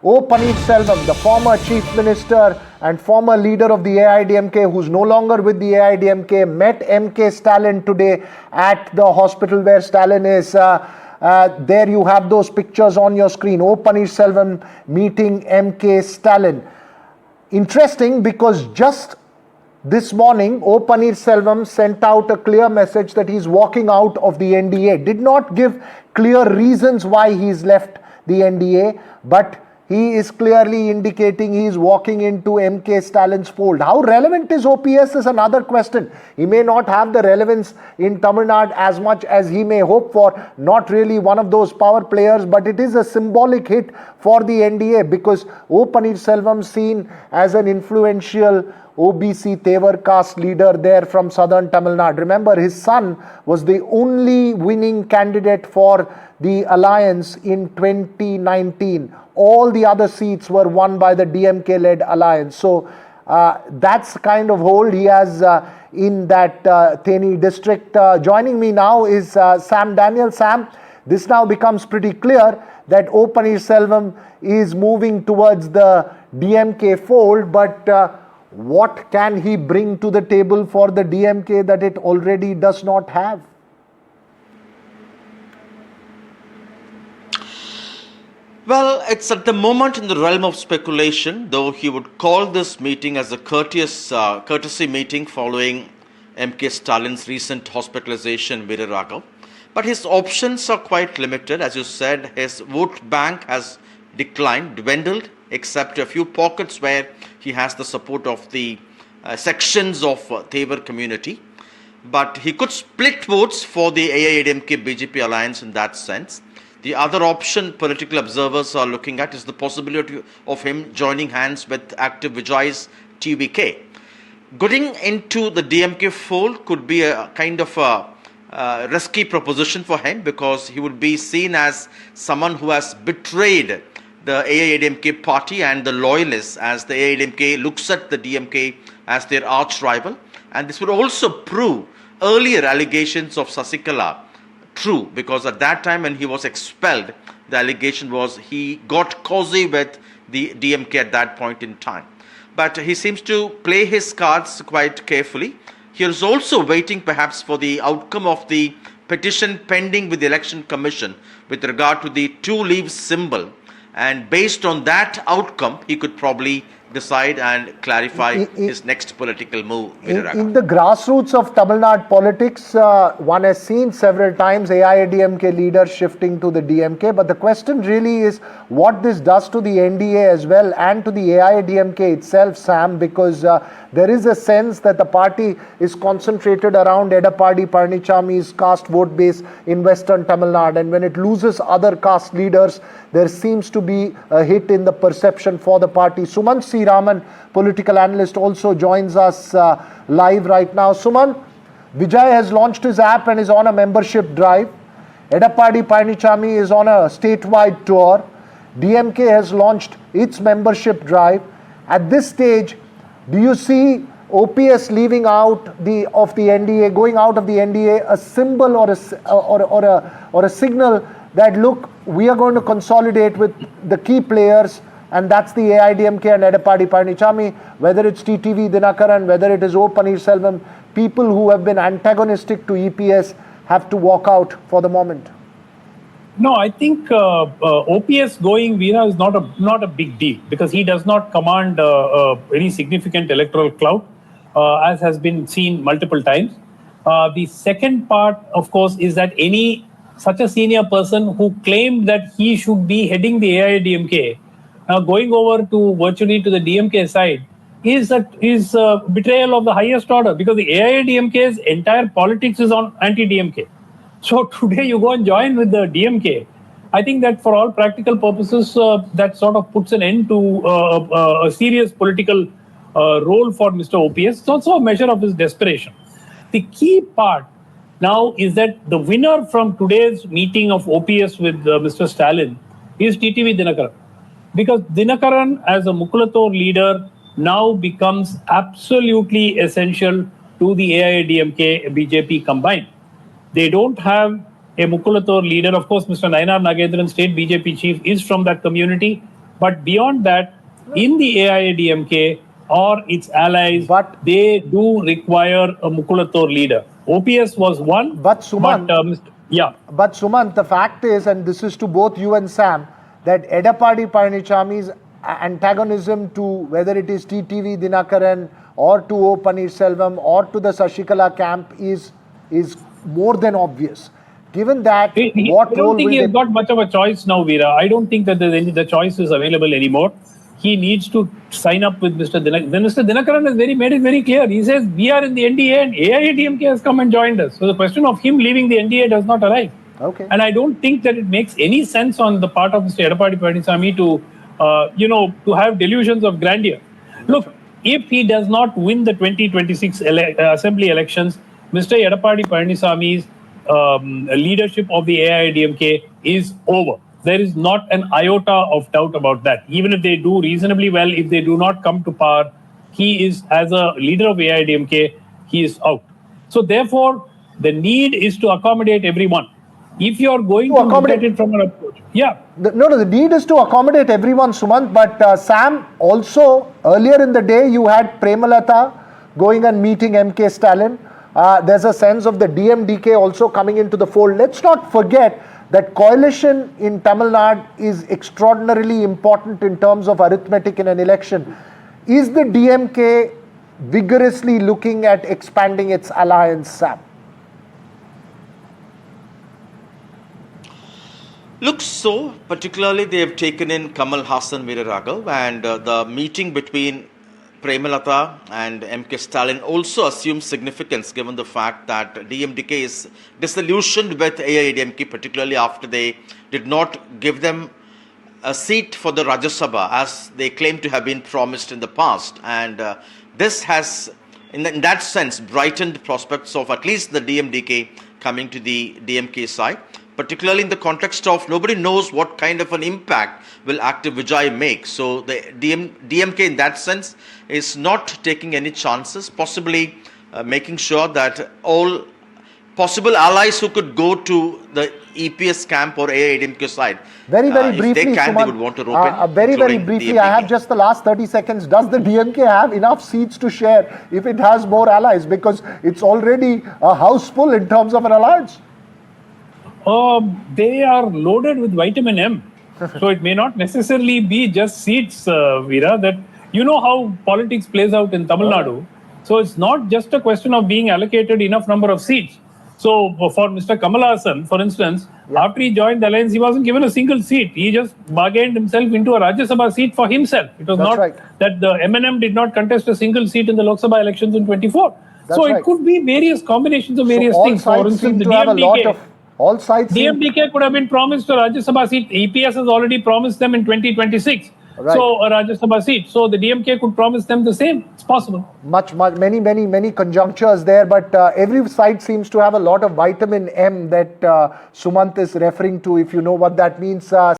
O Paneerselvam, the former chief minister and former leader of the AIDMK, who's no longer with the AIDMK, met MK Stalin today at the hospital where Stalin is. There you have those pictures on your screen. O Paneerselvam meeting MK Stalin. Interesting, because just this morning, O Paneerselvam sent out a clear message that he's walking out of the NDA. Did not give clear reasons why he's left the NDA, but he is clearly indicating he is walking into MK Stalin's fold. How relevant is OPS is another question. He may not have the relevance in Tamil Nadu as much as he may hope for. Not really one of those power players, but it is a symbolic hit for the NDA because O Paneerselvam seen as an influential OBC Tevar caste leader there from southern Tamil Nadu. Remember, his son was the only winning candidate for the alliance in 2019. All the other seats were won by the DMK-led alliance. So that's the kind of hold he has in that Theni district. Joining me now is Sam Daniel. Sam, this now becomes pretty clear that O Paneerselvam is moving towards the DMK fold, but what can he bring to the table for the DMK that it already does not have? Well, it's at the moment in the realm of speculation, though he would call this meeting as a courtesy meeting following MK Stalin's recent hospitalization, Veeraraghav. But his options are quite limited. As you said, his vote bank has dwindled, except a few pockets where he has the support of the sections of Tevar community. But he could split votes for the AIADMK-BJP alliance in that sense. The other option political observers are looking at is the possibility of him joining hands with active Vijay's TVK. Getting into the DMK fold could be a kind of a risky proposition for him because he would be seen as someone who has betrayed the AIADMK party and the loyalists, as the AIADMK looks at the DMK as their arch rival. And this would also prove earlier allegations of Sasikala true, because at that time when he was expelled, the allegation was he got cozy with the DMK at that point in time. But he seems to play his cards quite carefully. He is also waiting perhaps for the outcome of the petition pending with the Election Commission with regard to the two leaves symbol. And based on that outcome, he could probably decide and clarify his next political move. In the grassroots of Tamil Nadu politics, one has seen several times AIADMK leaders shifting to the DMK, but the question really is what this does to the NDA as well and to the AIADMK itself, Sam, because there is a sense that the party is concentrated around Edappadi Palanichamy's caste vote base in western Tamil Nadu, and when it loses other caste leaders, there seems to be a hit in the perception for the party. Sumant C. Raman, political analyst, also joins us live right now. Sumant, Vijay has launched his app and is on a membership drive. Edappadi Palanichamy is on a statewide tour. DMK has launched its membership drive. At this stage, do you see OPS leaving out of the NDA, going out of the NDA, a symbol or a signal that look, we are going to consolidate with the key players, and that's the AIADMK and Edappadi Palanichamy, whether it's TTV Dinakaran, whether it is O Paneerselvam, people who have been antagonistic to EPS have to walk out for the moment? No, I think OPS going Veera is not a big deal because he does not command any significant electoral clout, as has been seen multiple times. The second part, of course, is that such a senior person who claimed that he should be heading the AIADMK, now going over to virtually to the DMK side, is betrayal of the highest order, because the AIADMK's entire politics is on anti-DMK. So today you go and join with the DMK. I think that for all practical purposes, that sort of puts an end to a serious political role for Mr. OPS. It's also a measure of his desperation. The key part now is that the winner from today's meeting of OPS with Mr. Stalin is TTV Dinakaran. Because Dinakaran, as a Mukulator leader, now becomes absolutely essential to the AIADMK BJP combined. They don't have a Mukulator leader. Of course, Mr. Nayanar Nagendran, state BJP chief, is from that community. But beyond that, in the AIADMK or its allies, But- they do require a Mukulator leader. OPS was one, But Sumant- yeah. But Sumant, the fact is, and this is to both you and Sam, that Edappadi Palaniswamy's antagonism to whether it is TTV Dinakaran or to O Paneerselvam or to the Sashikala camp is more than obvious. Given that, I what role don't think will he has they... got much of a choice now, Veera. I don't think that the choice is available anymore. He needs to sign up with Mr. Dinakaran. Then Mr. Dinakaran has made it very clear. He says, we are in the NDA and AIADMK has come and joined us. So the question of him leaving the NDA does not arise. Okay. And I don't think that it makes any sense on the part of Mr. Edappadi Palaniswamy to, to have delusions of grandeur. Look, if he does not win the 2026 assembly elections, Mr. Edappadi Palaniswamy's leadership of the AIADMK is over. There is not an iota of doubt about that. Even if they do reasonably well, if they do not come to power, he is, as a leader of AIADMK, he is out. So therefore, the need is to accommodate everyone. If you are going to look at it from an approach, yeah. The need is to accommodate everyone, Sumant. But Sam, also earlier in the day, you had Premalata going and meeting MK Stalin. There's a sense of the DMDK also coming into the fold. Let's not forget that coalition in Tamil Nadu is extraordinarily important in terms of arithmetic in an election. Is the DMK vigorously looking at expanding its alliance, Sam? Looks so. Particularly, they have taken in Kamal Hassan Veeraraghav, and the meeting between Premalata and MK Stalin also assumes significance given the fact that DMDK is disillusioned with AIADMK, particularly after they did not give them a seat for the Rajya Sabha as they claim to have been promised in the past. And this has, in that sense, brightened prospects of at least the DMDK coming to the DMK side, particularly in the context of nobody knows what kind of an impact will Active Vijay make. So the DMK in that sense is not taking any chances, possibly making sure that all possible allies who could go to the EPS camp or AIADMK side, Very briefly, if they can, Sumant, they would want to rope in. Very briefly, I have just the last 30 seconds. Does the DMK have enough seats to share if it has more allies? Because it's already a house full in terms of an alliance. They are loaded with vitamin M. So it may not necessarily be just seats, Veera, that you know how politics plays out in Tamil Nadu. So it's not just a question of being allocated enough number of seats. So for Mr. Kamal Hassan, for instance, after he joined the alliance, he wasn't given a single seat. He just bargained himself into a Rajya Sabha seat for himself. It was not that the MNM did not contest a single seat in the Lok Sabha elections in 24. So it could be various combinations of various things. For instance, the DMDK. All sides DMDK could have been promised a Rajya Sabha seat. EPS has already promised them in 2026. So a Rajya Sabha seat. So the DMK could promise them the same. It's possible. Many conjunctures there, but every side seems to have a lot of vitamin M that Sumant is referring to, if you know what that means.